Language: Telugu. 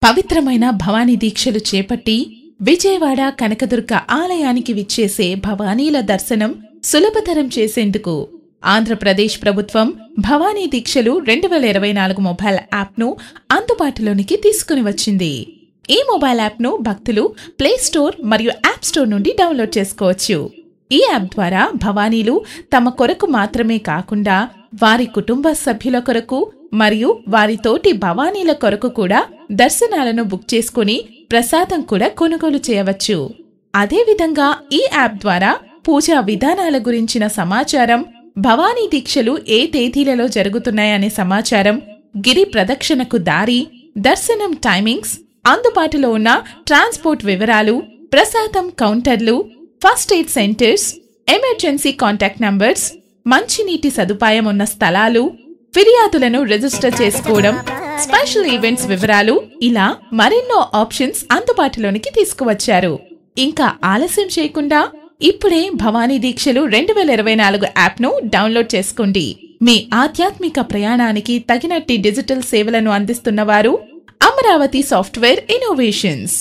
పవిత్రమైన భవానీ దీక్షలు చేపట్టి విజయవాడ కనకదుర్గ ఆలయానికి విచ్చేసే భవానీల దర్శనం సులభతరం చేసేందుకు ఆంధ్రప్రదేశ్ ప్రభుత్వం భవానీ దీక్షలు 2024 మొబైల్ యాప్ను అందుబాటులోనికి తీసుకుని వచ్చింది. ఈ మొబైల్ యాప్ను భక్తులు ప్లే స్టోర్ మరియు యాప్ స్టోర్ నుండి డౌన్లోడ్ చేసుకోవచ్చు. ఈ యాప్ ద్వారా భవానీలు తమ కొరకు మాత్రమే కాకుండా వారి కుటుంబ సభ్యుల కొరకు మరియు వారి తోటి భవానీల కొరకు కూడా దర్శనాలను బుక్ చేసుకుని ప్రసాదం కూడా కొనుగోలు చేయవచ్చు. అదేవిధంగా ఈ యాప్ ద్వారా పూజా విధానాల గురించిన సమాచారం, భవానీ దీక్షలు ఏ తేదీలలో జరుగుతున్నాయనే సమాచారం, గిరి ప్రదక్షిణకు దారి, దర్శనం టైమింగ్స్, అందుబాటులో ఉన్న ట్రాన్స్పోర్ట్ వివరాలు, ప్రసాదం కౌంటర్లు, first aid centres, emergency contact numbers, మంచినీటి సదుపాయం ఉన్న స్థలాలు, ఫిర్యాదులను రిజిస్టర్ చేసుకోవడం, స్పెషల్ ఈవెంట్స్ వివరాలు, ఇలా మరెన్నో ఆప్షన్స్ అందుబాటులోనికి తీసుకువచ్చారు. ఇంకా ఆలస్యం చేయకుండా ఇప్పుడే భవానీ దీక్షలు 2024 యాప్ను డౌన్లోడ్ చేసుకోండి. మీ ఆధ్యాత్మిక ప్రయాణానికి తగినట్టి డిజిటల్ సేవలను అందిస్తున్నవారు అమరావతి సాఫ్ట్వేర్ ఇన్నోవేషన్స్.